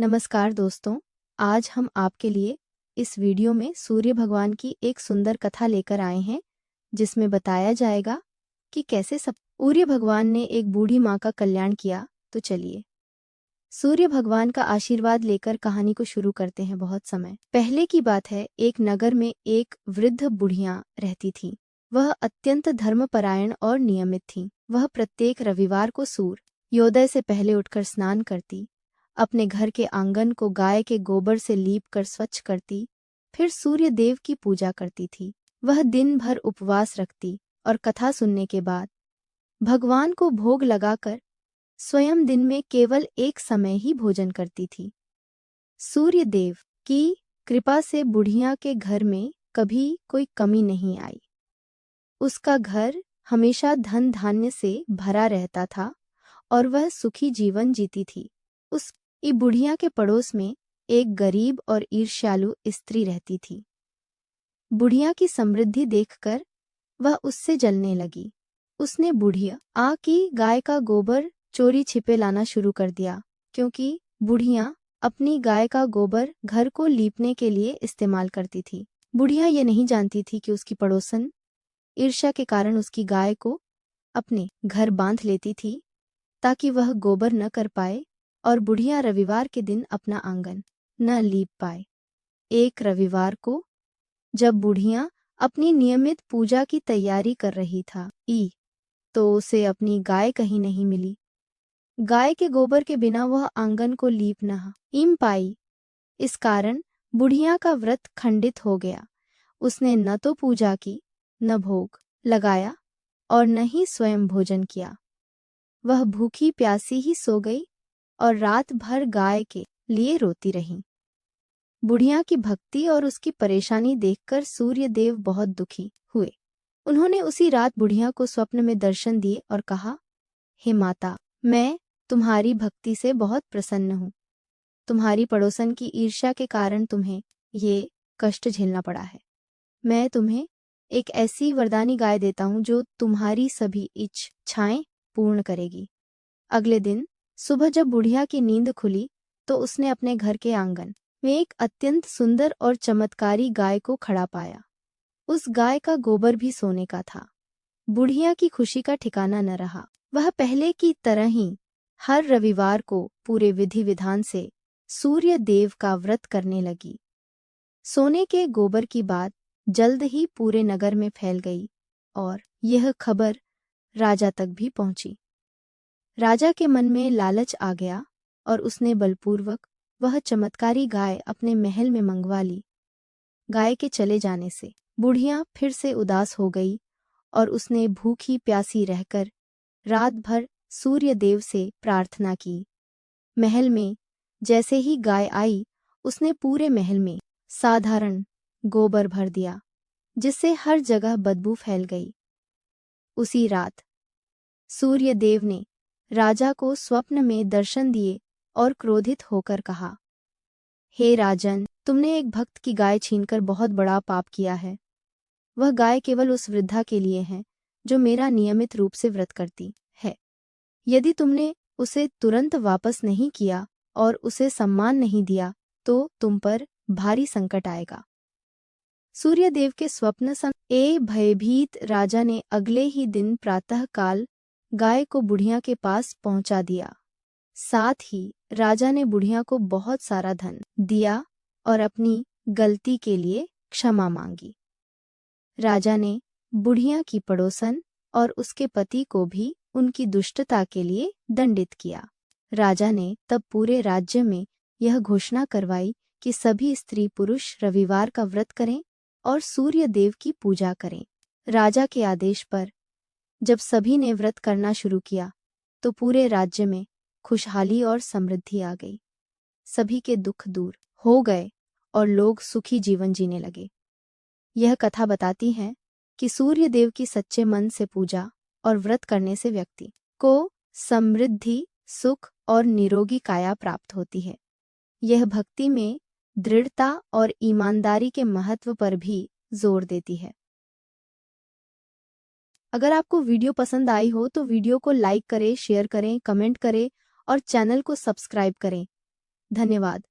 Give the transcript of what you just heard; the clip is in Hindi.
नमस्कार दोस्तों, आज हम आपके लिए इस वीडियो में सूर्य भगवान की एक सुंदर कथा लेकर आए हैं, जिसमें बताया जाएगा कि कैसे सूर्य भगवान ने एक बूढ़ी माँ का कल्याण किया। तो चलिए सूर्य भगवान का आशीर्वाद लेकर कहानी को शुरू करते हैं। बहुत समय पहले की बात है, एक नगर में एक वृद्ध बुढ़िया रहती थी। वह अत्यंत धर्मपरायण और नियमित थी। वह प्रत्येक रविवार को सूर्योदय से पहले उठकर स्नान करती, अपने घर के आंगन को गाय के गोबर से लीप कर स्वच्छ करती, फिर सूर्य देव की पूजा करती थी। वह दिन भर उपवास रखती और कथा सुनने के बाद भगवान को भोग लगाकर स्वयं दिन में केवल एक समय ही भोजन करती थी। सूर्य देव की कृपा से बुढ़िया के घर में कभी कोई कमी नहीं आई। उसका घर हमेशा धन धान्य से भरा रहता था और वह सुखी जीवन जीती थी। उस बुढ़िया के पड़ोस में एक गरीब और ईर्ष्यालु स्त्री रहती थी। बुढ़िया की समृद्धि देखकर वह उससे जलने लगी। उसने बुढ़िया की गाय का गोबर चोरी छिपे लाना शुरू कर दिया, क्योंकि बुढ़िया अपनी गाय का गोबर घर को लीपने के लिए इस्तेमाल करती थी। बुढ़िया ये नहीं जानती थी कि उसकी पड़ोसन ईर्ष्या के कारण उसकी गाय को अपने घर बांध लेती थी, ताकि वह गोबर न कर पाए और बुढ़िया रविवार के दिन अपना आंगन न लीप पाए। एक रविवार को जब बुढ़िया अपनी नियमित पूजा की तैयारी कर रही था तो उसे अपनी गाय कहीं नहीं मिली। गाय के गोबर के बिना वह आंगन को लीप न पाई। इस कारण बुढ़िया का व्रत खंडित हो गया। उसने न तो पूजा की, न भोग लगाया और न ही स्वयं भोजन किया। वह भूखी प्यासी ही सो गई और रात भर गाय के लिए रोती रही। बुढ़िया की भक्ति और उसकी परेशानी देखकर सूर्य देव बहुत दुखी हुए। उन्होंने उसी रात बुढ़िया को स्वप्न में दर्शन दिए और कहा, हे माता, मैं तुम्हारी भक्ति से बहुत प्रसन्न हूँ। तुम्हारी पड़ोसन की ईर्ष्या के कारण तुम्हें ये कष्ट झेलना पड़ा है। मैं तुम्हें एक ऐसी वरदानी गाय देता हूँ जो तुम्हारी सभी इच्छाएं पूर्ण करेगी। अगले दिन सुबह जब बुढ़िया की नींद खुली तो उसने अपने घर के आंगन में एक अत्यंत सुंदर और चमत्कारी गाय को खड़ा पाया। उस गाय का गोबर भी सोने का था। बुढ़िया की खुशी का ठिकाना न रहा। वह पहले की तरह ही हर रविवार को पूरे विधि विधान से सूर्य देव का व्रत करने लगी। सोने के गोबर की बात जल्द ही पूरे नगर में फैल गई और यह खबर राजा तक भी पहुंची। राजा के मन में लालच आ गया और उसने बलपूर्वक वह चमत्कारी गाय अपने महल में मंगवा ली। गाय के चले जाने से बुढ़िया फिर से उदास हो गई और उसने भूखी प्यासी रहकर रात भर सूर्य देव से प्रार्थना की। महल में जैसे ही गाय आई, उसने पूरे महल में साधारण गोबर भर दिया, जिससे हर जगह बदबू फैल गई। उसी रात सूर्य देव ने राजा को स्वप्न में दर्शन दिए और क्रोधित होकर कहा, हे राजन, तुमने एक भक्त की गाय छीनकर बहुत बड़ा पाप किया है। वह गाय केवल उस वृद्धा के लिए है जो मेरा नियमित रूप से व्रत करती है। यदि तुमने उसे तुरंत वापस नहीं किया और उसे सम्मान नहीं दिया तो तुम पर भारी संकट आएगा। सूर्यदेव के स्वप्न भयभीत राजा ने अगले ही दिन प्रातःकाल गाय को बुढ़िया के पास पहुंचा दिया। साथ ही राजा ने बुढ़िया को बहुत सारा धन दिया और अपनी गलती के लिए क्षमा मांगी। राजा ने बुढ़िया की पड़ोसन और उसके पति को भी उनकी दुष्टता के लिए दंडित किया। राजा ने तब पूरे राज्य में यह घोषणा करवाई कि सभी स्त्री पुरुष रविवार का व्रत करें और सूर्य देव की पूजा करें। राजा के आदेश पर जब सभी ने व्रत करना शुरू किया तो पूरे राज्य में खुशहाली और समृद्धि आ गई। सभी के दुख दूर हो गए और लोग सुखी जीवन जीने लगे। यह कथा बताती है कि सूर्य देव की सच्चे मन से पूजा और व्रत करने से व्यक्ति को समृद्धि, सुख और निरोगी काया प्राप्त होती है। यह भक्ति में दृढ़ता और ईमानदारी के महत्व पर भी जोर देती है। अगर आपको वीडियो पसंद आई हो तो वीडियो को लाइक करें, शेयर करें, कमेंट करें और चैनल को सब्सक्राइब करें। धन्यवाद।